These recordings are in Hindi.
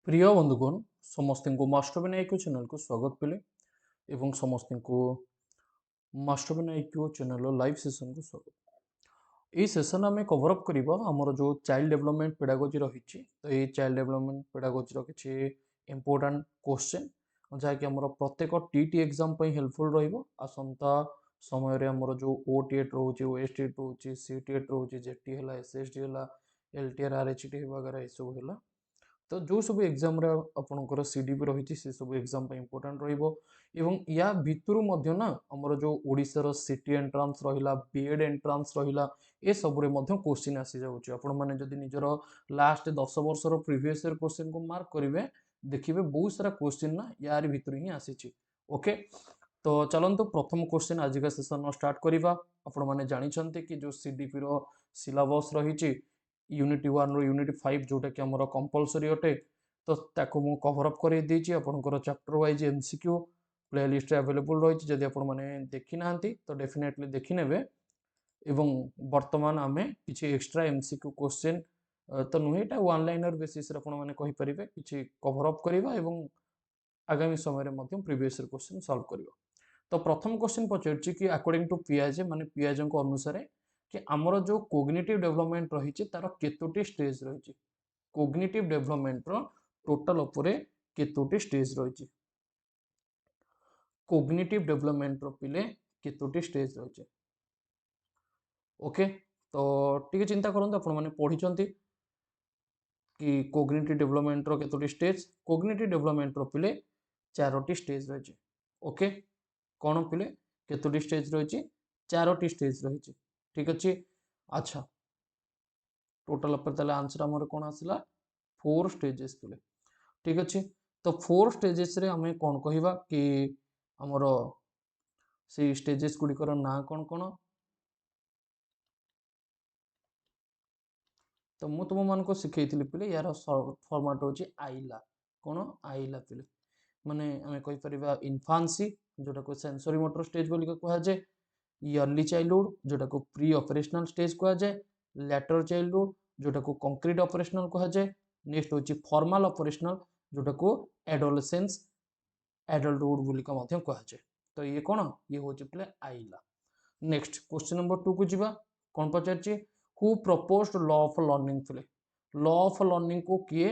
प्रिय बंधुगण समस्त को मास्टर विनायक चैनल को स्वागत पेले एवं समस्त को master Vinayak channel live session को स्वागत। ये सेशन आम कवर अप करवा आमर जो चाइल्ड डेवलपमेंट पेडागोजी रही तो ये चाइल्ड डेवलपमेंट पेडागोजी किसी इंपोर्टाट क्वेश्चन जहाँकि आमर प्रत्येक टीटी एग्जाम हेल्पफुल रसंता समय आमर जो ओटीएट रोचे ओएसटीएट रोचे सीटीएट रोचे जेटी है एसएसडी है एलटीआर आरएचटी वगैरह ये सब है तो जो सब एग्जाम आपंकर सीडीपी रही से सब एग्जाम इंपोर्टाट रही या भितर ना आमर जो ओडिशार सिटी एंट्रांस रहा बीएड एंट्रांस रहा ए सब क्वेश्चन आसी जाऊँगी आपण मैंने जदि निजर लास्ट 10 वर्षर प्रिवियस ईयर क्वेश्चन को मार्क करेंगे देखिए बहुत सारा क्वेश्चन ना यार भितर ही आसी ओके। तो चलते प्रथम क्वेश्चन आज का सेशन स्टार्ट करवा आपण मैंने जानते कि जो सीडीपी सिलेबस रही यूनिट 1 रो यूनिट 5 जोटा कि आमर कंपलसरी अटे तो ताको मु कवर अप कर देछि आपनकर chapter wise MCQ playlist available रही जदि आपण माने देखि नांती तो डेफिनेटली देखि नेबे एवं वर्तमान आमे किछि एक्स्ट्रा एमसीक्यू क्वेश्चन तो नुहे एटा वन लाइनर बेसिस रे आपण माने कहि परिबे किछि कवर अप करबा एवं आगामी समय रे मध्यम प्रीवियस क्वेश्चन सॉल्व करबा। तो प्रथम क्वेश्चन पचारछि कि अकॉर्डिंग टू पियाजे माने पियाजे को अनुसार कि आमर जो कोग्निटिव डेवलपमेंट रही तार केतोटी स्टेज रही कोग्निटिव डेवलपमेंट रो टोटल उपरे केतोटी स्टेज रही कोग्निटिव डेवलपमेंट रो पिले केतोटी स्टेज रही ओके। तो टिके चिंता करंतु आपण माने पढिचंती कि कोग्निटिव डेवलपमेंट रो केतोटी स्टेज कोग्निटिव डेवलपमेंट रो पिले चारोटी स्टेज रही ओके कौन पिले केतोटी स्टेज रही चारोटी स्टेज रही ठीक अच्छे। अच्छा टोटल पर आंसर आमर कौन आसला 4 स्टेजेस पिले ठीक अच्छे। तो 4 स्टेजेस रे हमें कौन कहवा कि आमर से स्टेजेस गुड़िकर ना कौन कौन तो मु तुम मान को शिखई पिले यार फॉर्मेट हूँ आइला कौन आइला पिले माने आम कहीपर इनफान्सी जोटा को सेंसरी मोटर स्टेज बोलिक कहुए इयरली चाइल्डहुड जोटा को प्री ऑपरेशनल स्टेज कहुए लैटर चाइल्डहुड जोटा को कंक्रीट ऑपरेशनल कहुए नेक्स्ट हूँ फॉर्मल ऑपरेशनल जोटा को एडोलेसेंस एडल्टहुड बोलिक कहुए तो ये कौन ये हूँ पिले आइला। नेक्स्ट क्वेश्चन नंबर 2 को जीवा कौन पचार हु प्रपोज्ड लॉ ऑफ लर्निंग थिले लॉ ऑफ लर्निंग को किए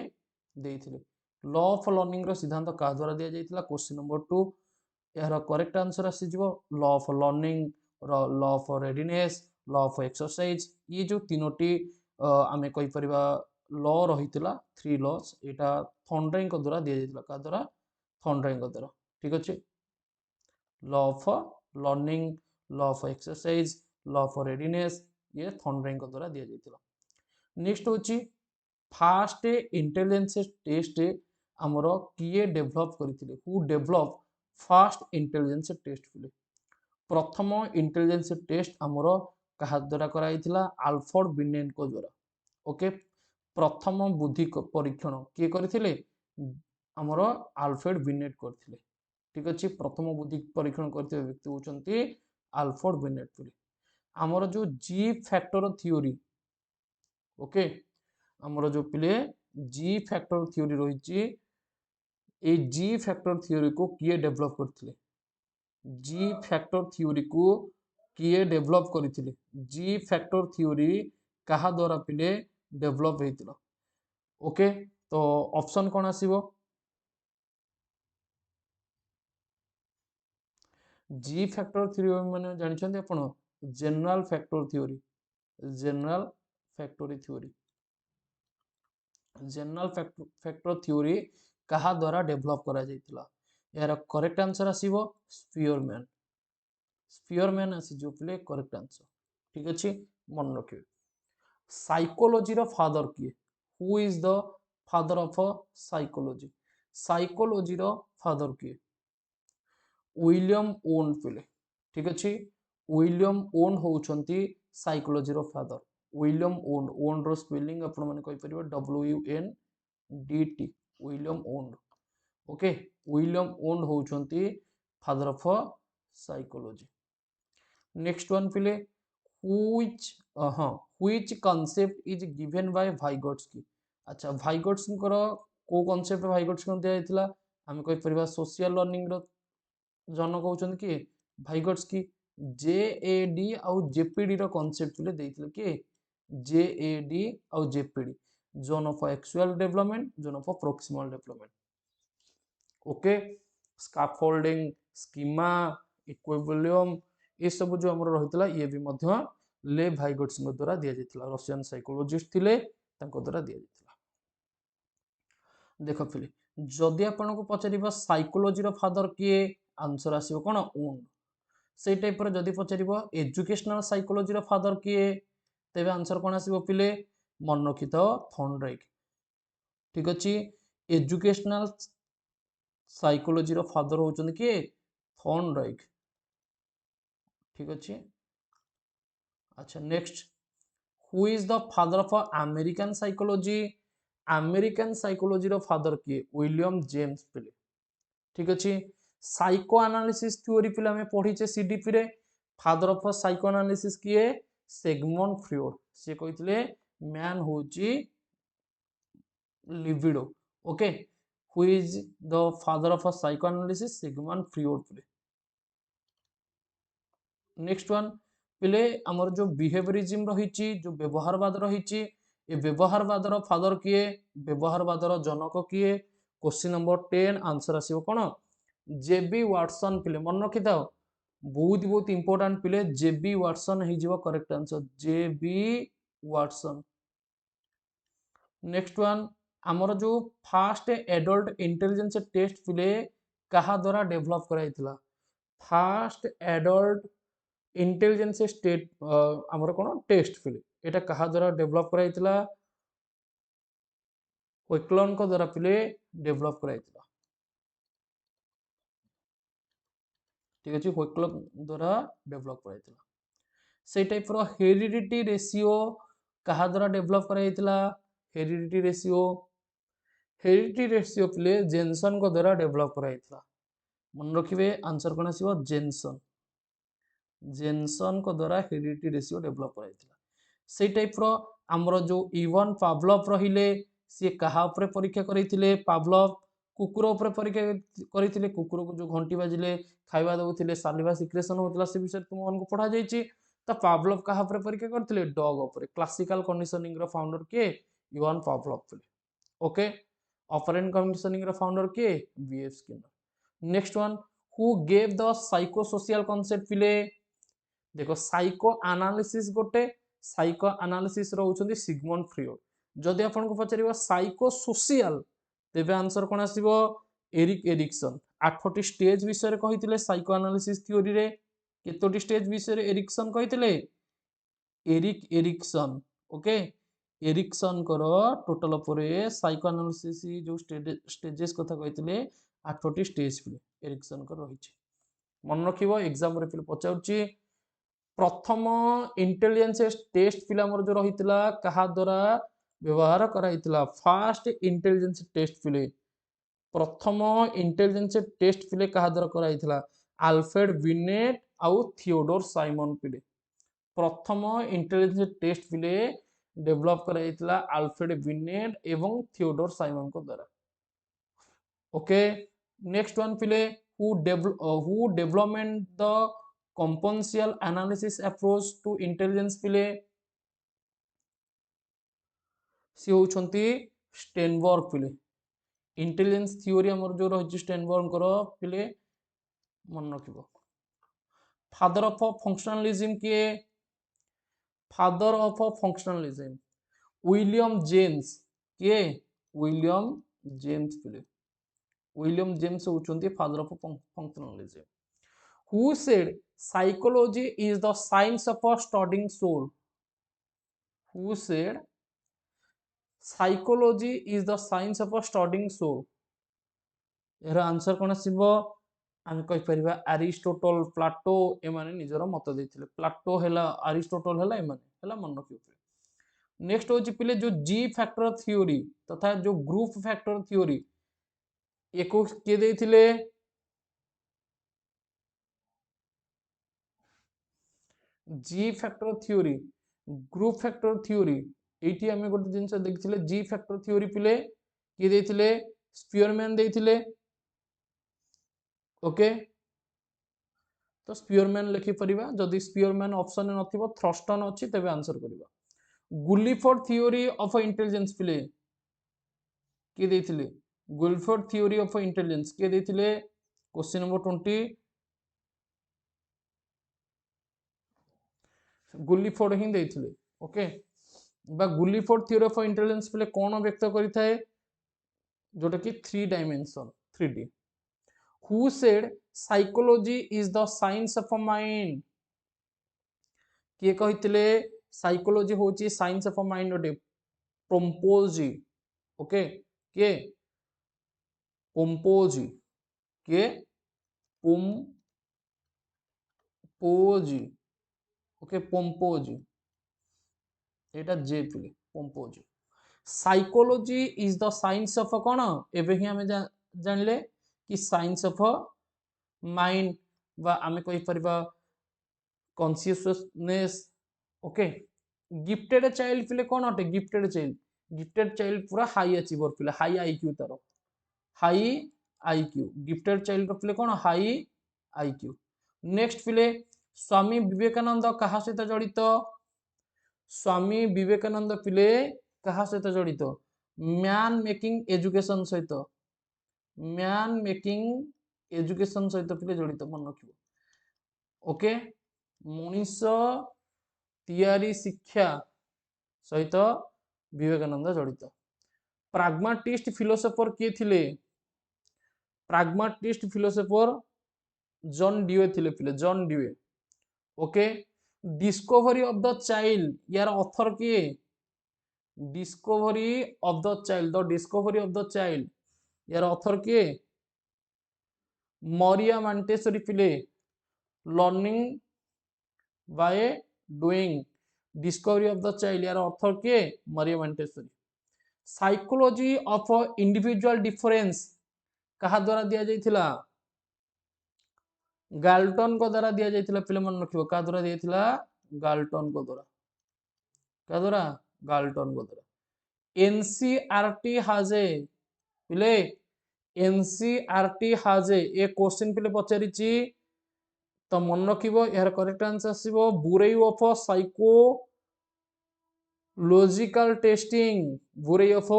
देथिले लॉ ऑफ लर्निंग रो सिद्धांत का द्वारा दिया जाइतिला क्वेश्चन नंबर 2 यार करेक्ट आंसर आसी जीवो law of learning law of readiness law of exercise ये जो तीनोटी आमे कहि परिबा लॉ रहितिला 3 लॉस एटा थॉन्ड्राइंग को द्वारा दिया जाइतिला का द्वारा थॉन्ड्राइंग को द्वारा ठीक अछि law of learning law of exercise law of readiness ये थॉन्ड्राइंग को द्वारा दिया जाइतिला। नेक्स्ट होची फास्ट इंटेलिजेंस टेस्ट आमर किए डेभलप करथिले who develop first intelligence test पिले प्रथम इंटेलिजेंस टेस्ट आमर कहा द्वारा कराइथिला आल्फ्रेड बिनेट को द्वारा ओके प्रथम बुद्धि परीक्षण किए करथिले आमर आल्फ्रेड बिनेट करथिले ठीक अच्छे प्रथम बुद्धि परीक्षण करते व्यक्ति होचंती आल्फ्रेड बिनेट पिले आमर जो जी फैक्टर थ्योरी ओके आमर जो पिले जी फैक्टर थ्योरी रही ए जी फैक्टर थ्योरी को किए डेवलप करथिले जी फैक्टर थ्योरी को किए डेवलप करथिले जी फैक्टर थ्योरी कहा द्वारा पिले डेवलप हेतिला ओके। तो ऑप्शन कौन आसीबो जी फैक्टर थ्योरी माने जानिछन्ते आपण general factor theory general factory theory general factor theory कहा द्वारा डेवलप करा जाइतिला यार करेक्ट आंसर आसीबो स्पियरमैन स्पियरमैन आसी जो पिले करेक्ट आंसर ठीक अछि मन रखिबे। साइकोलॉजी रो फादर किए who is the father of psychology psychology रो फादर किए विलियम ओन पिले ठीक अछि विलियम ओन होउछंती साइकोलॉजी रो फादर विलियम ओन ओन रो स्पेलिंग आपण माने कहि परिबो WUNDT William Wundt okay William own होउछंती father of psychology. Next one पिले व्हिच हाँ which concept is given by Vygotsky अच्छा वाइगोट्स्की को कॉन्सेप्ट भाइगोट्सकी दिया जाइतिला आमे कहि परिबा सोशल लर्निंग रो जन कहउछन कि भाइगोट्सकी जेएडी आउ जेपीडी रो कॉन्सेप्ट पिले देइतिले कि जेएडी आउ ZPD zone of actual development zone of proximal development okay scaffolding schema equilibrium ये सब जो हमर रहितला ये भी मध्य ले भाइगोट्सଙ୍କ द्वारा दिया जाइतिला रशियन साइकोलॉजिस्ट थिले तांको द्वारा दिया जाइतिला देख फिले जदि आपनको पचारिबा साइकोलॉजी रो फादर किए आंसर आसीबो कोन उन से टाइप रो जदि पचारिबो एजुकेशनल साइकोलॉजी रो फादर किए तेबे आंसर कोन आसीबो पिले मन रखितो थॉर्नडाइक ठीक अछि एजुकेशनल साइकोलॉजी रो फादर होचन किए थॉर्नडाइक ठीक अछि अच्छा next who is the father of American psychology American psychology रो फादर किए विलियम जेम्स पिले ठीक अछि साइको एनालिसिस थ्योरी पिले हमें पढिचे सीडीपी रे फादर ऑफ साइको एनालिसिस किए सिगमंड फ्रॉइड से कहितले मैन होची libido okay who is the father of psychoanalysis Sigmund Freud पिले नेक्स्ट वन पिले हमर जो बिहेवियरिज्म रहिची जो व्यवहारवाद रहिची ए व्यवहारवाद रो फादर किए व्यवहारवाद रो जनक किए क्वेश्चन नंबर 10 आंसर आसीबो कोन जेबी वाटसन पिले मन रखि थाओ बहुत इंपोर्टेंट पिले जेबी वाटसन हे जिवो correct answer J B Watson next one हमर जो फास्ट एडल्ट इंटेलिजेंस टेस्ट पिले कहा द्वारा डेवलप कराइतिला फास्ट एडल्ट इंटेलिजेंस स्टेट हमर कोन टेस्ट पिले एटा कहा द्वारा डेवलप कराइतिला वेक्लन को द्वारा पिले डेवलप कराइतिला ठीक अछि वेक्लन द्वारा डेवलप कराइतिला से टाइप रो हेरिडिटी रेशियो कहा द्वारा डेवलप कराइतिला हेरिडिटी रेशियो पिले जेनसन को द्वारा डेवलप कराइतिला मन रखिबे आंसर कोन आसीबो जेनसन को द्वारा हेरिडिटी रेशियो डेवलप कराइतिला से टाइप रो हमरो जो इवन पावलोव रहिले से कहा ऊपर परीक्षा करिथिले पावलोव कुकुर ऊपर परीक्षा करिथिले कुकुर को जो घंटी बाजिले खाइबा दउथिले सालिवा सिक्रेशन होतला से विषय तुम मन को पढ़ा जाईची त पावलोव कहा ऊपर परीक्षा करथिले डॉग ऊपर क्लासिकल कंडीशनिंग रो फाउंडर के इवन पावलोव थिले ओके ऑपरेंट कंडीशनिंग रो फाउंडर के BF Skinner next one who gave the psychosocial concept पिले देखो साइको एनालिसिस गोटे साइको एनालिसिस रहउछन्ती सिगमंड फ्रॉइड जदि आपन को पचारिबा साइको सोशियल तेबे आंसर कोन आसीबो एरिक एरिक्सन 8टी स्टेज विषय रे कहितिले साइको एनालिसिस थ्योरी रे केतोटी स्टेज विषय रे एरिक्सन कहितिले एरिक एरिक्सन ओके एरिक्सन करो टोटल परे साइको एनालिसिस जो स्टेजेस कथा कहितिले 8टी स्टेज पिले एरिक्सन को रहिछि मन रखिबो एग्जाम रे पिले पचाउछि प्रथम इंटेलिजेंस टेस्ट पिला मोर जो रहितला कहा द्वारा व्यवहार कराइतला फास्ट इंटेलिजेंस टेस्ट पिले प्रथम इंटेलिजेंस टेस्ट पिले कहा द्वारा कराइतला अल्फ्रेड बिनेट आउ थियोडोर साइमन पिले प्रथम इंटेलिजेंस टेस्ट पिले डेवलप कराइतला अल्फ्रेड बिनेट एवं थियोडोर साइमन को द्वारा ओके नेक्स्ट वन पिले who development the componential analysis approach to intelligence पिले सी होउछंती स्टेनबर्ग पिले इंटेलिजेंस थ्योरी हमर जो रहिछि स्टेनबर्ग करो पिले मन रखिबो फादर ऑफ फंक्शनलिज्म के father of functionalism William James के विलियम जेम्स पिले विलियम जेम्स होउछंती father of functionalism who said psychology is the science of studying soul who said psychology is the science of studying soul एरा आंसर कोन आसीबो हम कहि परिबा एरिस्टोटल प्लाटो ए माने निजर मत देथिले प्लाटो हैला एरिस्टोटल हैला ए माने हैला मन रखियो नेक्स्ट होची पिले जो जी फैक्टर थ्योरी तथा जो ग्रुप फैक्टर थ्योरी एको के देथिले G factor theory group factor theory एटी हमें गोटे जिनस देखिले जी फैक्टर थ्योरी पिले किए देथिले स्पियरमैन देथिले ओके तो स्पियरमैन लिखि परिबा जदि स्पियरमैन ऑप्शन में नथिबो थ्रस्टन अछि तबे आंसर करिबा गुलिफोर्ड थ्योरी ऑफ इंटेलिजेंस पिले किए देथिले गुलिफोर्ड थ्योरी ऑफ इंटेलिजेंस किए देथिले क्वेश्चन नंबर 20 गुलिफोर्ड ही देथिले ओके बा गुलिफोर्ड थ्योरी ऑफ इंटेलिजेंस पिले कोन व्यक्त करिथाए जोटा कि 3 dimension 3D who said psychology is the science of mind किए कहिथिले साइकोलॉजी होची साइंस ऑफ माइंड ओटे पोम्पोजी ओके किए पोम्पोजी किए पोम्पोजी ओके पोम्पोजी एटा जे पिले पोम्पोजी psychology is the science of कोन एबे ही हमें जानले कि साइंस ऑफ माइंड बा आमे कहि परबा कॉन्शियसनेस ओके गिफ्टेड चाइल्ड पिले कोन अटे गिफ्टेड चाइल्ड पूरा हाई अचीवर पिले हाई आईक्यू तारो हाई आईक्यू गिफ्टेड चाइल्ड पिले कोन हाई आईक्यू नेक्स्ट पिले स्वामी विवेकानंद कहा सहित जड़ित स्वामी विवेकानंद पिले कहा सहित जड़ित मैन मेकिंग एजुकेशन सहित मैन मेकिंग एजुकेशन सहित पिले जड़ित मन रखिबो ओके मनीष तैयारी शिक्षा सहित विवेकानंद जड़ित प्राग्माटिस्ट फिलोसोफर किए थिले प्राग्माटिस्ट फिलोसोफर जॉन ड्यूए थिले पिले John Dewey okay discovery of the child यार ऑथर किए discovery of the child the discovery of the child यार ऑथर किए मरिया मॉन्टेसरी पिले learning by doing discovery of the child यार ऑथर के Maria Montessori psychology of individual difference कहा द्वारा दिया जाइथिला गाल्टन को द्वारा दिया जाइथिला पिले मन रखिबो का द्वारा दिया गाल्टन को द्वारा का द्वारा गाल्टन को द्वारा एनसीईआरटी हाजे पिले एनसीईआरटी हाजे ए क्वेश्चन पिले पचारिची तो मन रखिबो यार करेक्ट आंसर आसीबो bureau of psychological testing bureau of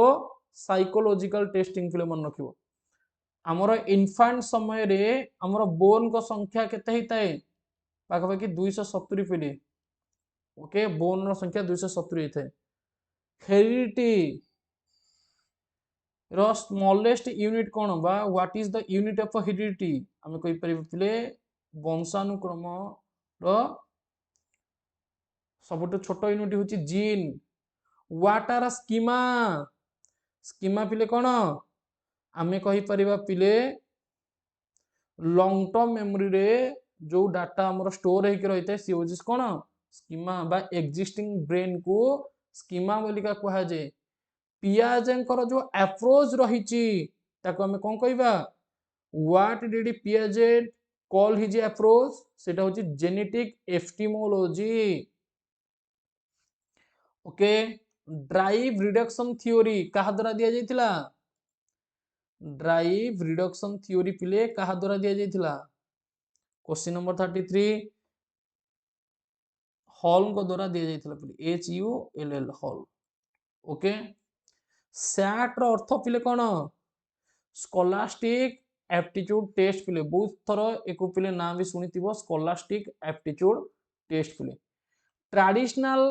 psychological testing पिले मन रखिबो आमर इनफांट समय रे आमर बोन को संख्या केते हिताए पाखापाखि 270 पिले ओके बोन रो संख्या 270 हिताए हेरिडिटी रो स्मॉलेस्ट यूनिट कोन बा what is the unit of heredity हमें कहि परिबो पिले वंशानुक्रम रो सबटो छोट यूनिट होची gene what are schema schema पिले कोन आमे कहि परिबा पिले लॉन्ग टर्म मेमोरी रे जो डाटा हमर स्टोर हेकि रहिते सी होची कोन स्कीमा बा एक्जिस्टिंग ब्रेन को स्कीमा बोलिका कहा जे पियाजेंकर जो अप्रोच रहिची ताको हमें कोन कहिबा व्हाट डिड पियाजे कॉल हिज अप्रोच सेटा होची genetic epistemology okay drive reduction theory कहा द्वारा दिया जाइथिला ड्राइव रिडक्शन थ्योरी पिले कहा द्वारा दिया जाइथिला क्वेश्चन नंबर 33 हॉल को द्वारा दिया जाइथिला पिले HULL हॉल ओके सैट रो अर्थ पिले कोन स्कॉलास्टिक एप्टीट्यूड टेस्ट पिले बहुत थर एको पिले नाम भी सुनिथिबो स्कॉलास्टिक एप्टीट्यूड टेस्ट पिले ट्रेडिशनल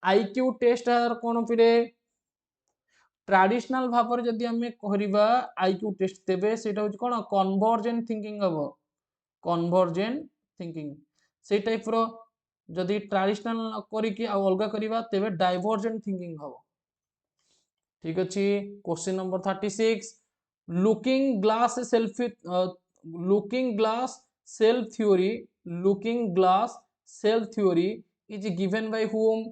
आईक्यू टेस्ट आर कोन पिले ट्रेडिशनल भाव में जदि आमे कहरिबा आईक्यू टेस्ट तेबे सेटा होची कोन कन्वर्जेंट थिंकिंग हबो कन्वर्जेंट थिंकिंग से टाइप रो जदि ट्रेडिशनल करी कि आ अलगा करिबा तेबे डाइवर्जेंट थिंकिंग हबो ठीक अछि question number 36 looking glass self theory is given bye whom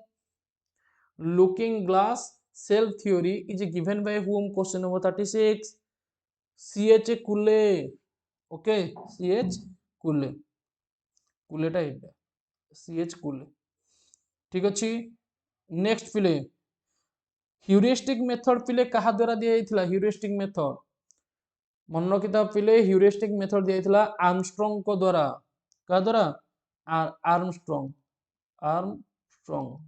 looking glass self theory is given by whom question number 36 CH कुले ओके CH कुले कुलेटा एटा CH कुले ठीक अछि नेक्स्ट पिले ह्यूरिस्टिक मेथड पिले कहा द्वारा दिया जाइथिला ह्यूरिस्टिक मेथड मन रखिता पिले ह्यूरिस्टिक मेथड दिया जाइथिला आर्मस्ट्रॉन्ग को द्वारा का द्वारा आर्मस्ट्रॉन्ग आर्मस्ट्रॉन्ग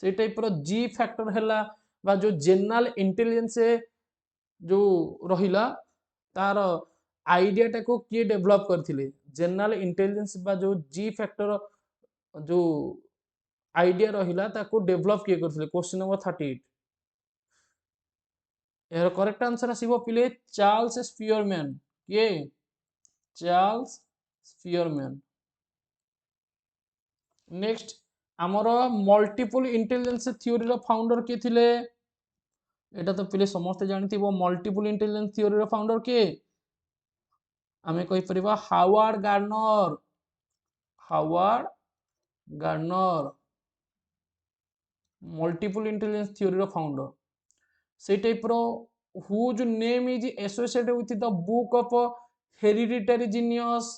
से टाइप रो जी फैक्टर हैला बा जो जनरल इंटेलिजेंस जो रहिला तार आइडिया टा को किए डेवलप करथिले जनरल इंटेलिजेंस बा जो जी फैक्टर जो आइडिया रहिला ताको डेवलप किए करथिले क्वेश्चन नंबर 38 यार करेक्ट आंसर आसीबो पिले चार्ल्स स्पियरमैन किए चार्ल्स स्पियरमैन नेक्स्ट आमर मल्टीपल इंटेलिजेंस थ्योरी रो फाउंडर के थिले एटा तो पिले समस्त जानिथिबो मल्टीपल इंटेलिजेंस थ्योरी रो फाउंडर के आमे कहि परिबा Howard Gardner Howard Gardner multiple intelligence theory रो फाउंडर से टाइप रो whose name is associated with the book of hereditary genius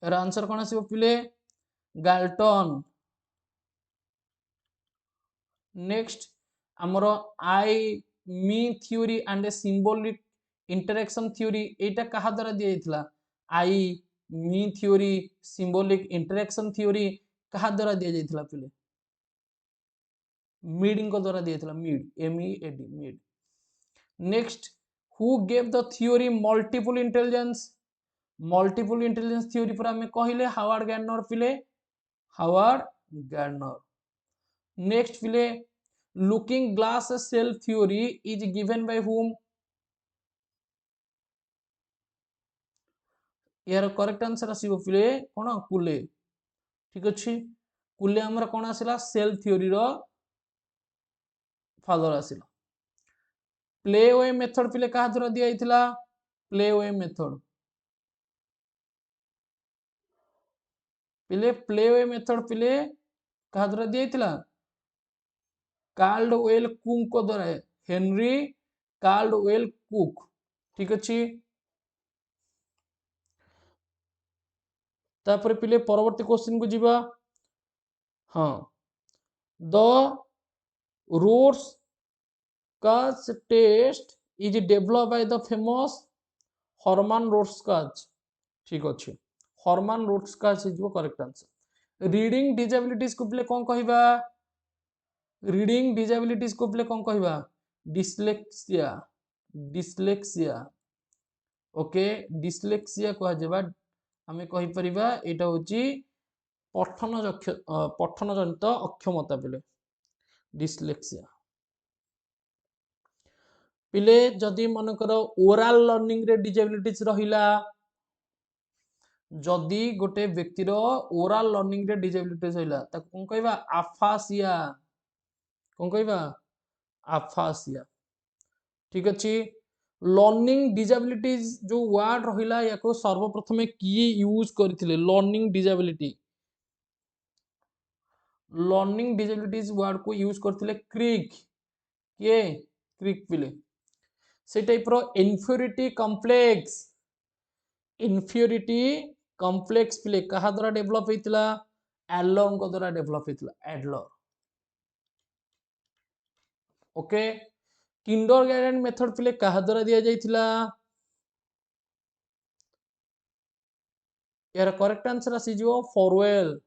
यार आंसर कौन आसीबो पिले गाल्टन नेक्स्ट आमर I me theory and symbolic interaction theory एटा कहा द्वारा दिया जाइथिला I me theory symbolic interaction theory कहा द्वारा दिया जाइथिला पिले मीड को द्वारा दिया जाइथिला Mead M E A D Mead next who gave the theory multiple intelligence theory पर आमे कहिले हावर्ड गार्डनर पिले हावर्ड गार्डनर नेक्स्ट पिले looking glass self theory is given bye whom यार करेक्ट आंसर आसीबो पिले कोन कुले ठीक अछि कुले हमर कोन आसिला सेल थ्योरी रो फादर आसिला प्ले वे मेथड पिले कहा द्वारा दिया जाइथिला प्ले वे मेथड पिले प्ले वे मेथड पिले कहा द्वारा दिया जाइथिला कार्लवेल कुक को द्वारा हेनरी कार्लवेल कुक ठीक अछि तापर पिले परवर्ती क्वेश्चन को जीवा हाँ the Rorschach test is develop by the famous Hermann Rorschach ठीक अछि Hermann Rorschach is correct answer reading disabilities को पिले कोन कहिबा रीडिंग डिजेबिलिटीज को पिले कोन कहिबा डिस्लेक्सिया डिस्लेक्सिया ओके डिस्लेक्सिया कह जेबा आमे कहि परिबा एटा होची पठन जनित अक्षमता पिले डिस्लेक्सिया पिले जदि मन कर ओरल लर्निंग रे डिजेबिलिटीज रहिला जदि गोटे व्यक्तिर ओरल लर्निंग रे डिजेबिलिटीज रहिला ताको कोन कहिबा आफासिया कोन कहिबा आफासिया ठीक अछि लर्निंग डिजेबिलिटीज जो वर्ड रहिला याको सर्वप्रथमे किए यूज करथिले लर्निंग डिजेबिलिटीज वर्ड को यूज करथिले क्रिक किए क्रिक पिले से टाइप रो इन्फ्योरिटी कॉम्प्लेक्स पिले कहा द्वारा डेवलप हेतिला एडलर को द्वारा डेवलप हेतिला एडलर ओके किंडरगार्टन मेथड पिले कहा द्वारा दिया जाइथिला यार करेक्ट आंसर आसी जो फोरवेल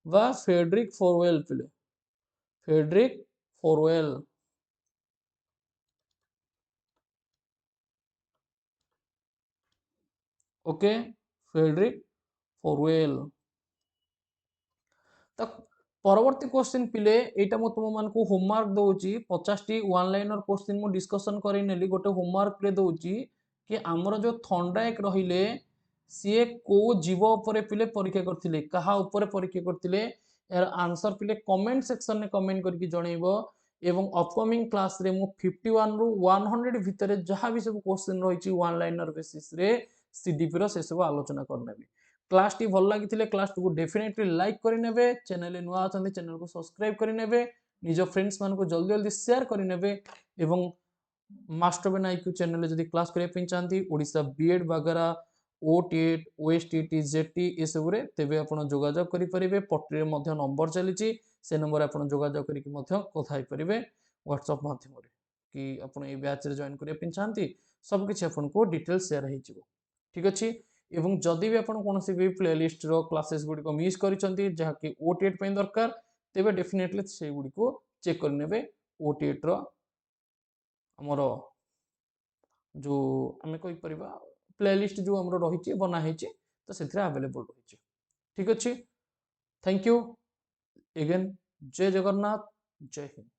वा फ्रेडरिक फोरवेल पिले Friedrich Froebel okay Friedrich Froebel तो परवर्ती क्वेश्चन पिले एटा मो तुम मान को होमवर्क दउची 50 टी वन लाइनर क्वेश्चन मो डिस्कशन करै नेली गोटे होमवर्क प्ले दउची कि हमर जो थंडा एक रहिले सी को जीव ऊपर पिले परीक्षा करथिले कहा ऊपर परीक्षा करथिले यार आंसर पिले कमेंट सेक्शन में कमेंट करके जणैबो एवं अपकमिंग क्लास रे मु 51 रु 100 भितरे जहां भी सब क्वेश्चन रहिची वन लाइनर बेसिस रे सीडीपी रो से सब आलोचना करनेबी क्लास टी भल लगी क्लास को डेफिनेटली लाइक करेंगे चैनल नुआ अच्छा चैनल को सब्सक्राइब करेंगे निज फ्रेंड्स मान को जल्दी जल्दी शेयर करेंगे एवं मास्टर बेन आईक्यू चैनल जदि क्लास करने चाहती ओडिशा बीएड वगैरह OTET OSTT ZT ଏସବୁରେ ତେବେ ଆପଣ ଯୋଗାଯୋଗ କରିପାରିବେ। ପଟ୍ଟିରେ ମଧ୍ୟ ନମ୍ବର ଚାଲିଛି, ସେ ନମ୍ବରରେ ଆପଣ ଯୋଗାଯୋଗ କରିକି ମଧ୍ୟ କଥା ହେଇପାରିବେ ହ୍ୱାଟ୍ସଆପ୍ ମାଧ୍ୟମରେ କି ଆପଣ ଏଇ ବ୍ୟାଚରେ ଜଏନ୍ କରିବା ପାଇଁ ଚାହାନ୍ତି, ସବୁକିଛି ଆପଣଙ୍କୁ ଡିଟେଲ୍ସ ସେୟାର ହେଇଯିବ। ଠିକ୍ ଅଛି। ଏବଂ ଯଦି ବି ଆପଣ କୌଣସି ବି ପ୍ଲେଲିଷ୍ଟର କ୍ଲାसेସ୍ ଗୁଡ଼ିକ ମିସ୍ କରିଛନ୍ତି ଯାହାକି OTET ପାଇଁ ଦରକାର, ତେବେ ଡେଫିନେଟଲି ସେଇଗୁଡ଼ିକୁ ଚେକ୍ କରିନେବେ। OTET ର ଆମର जो आम कहीपर प्लेलिस्ट जो आम रही बनाई तो से आवेलेबल रही। ठीक अच्छे, थैंक यू एगेन। जय जगन्नाथ, जय हिंद।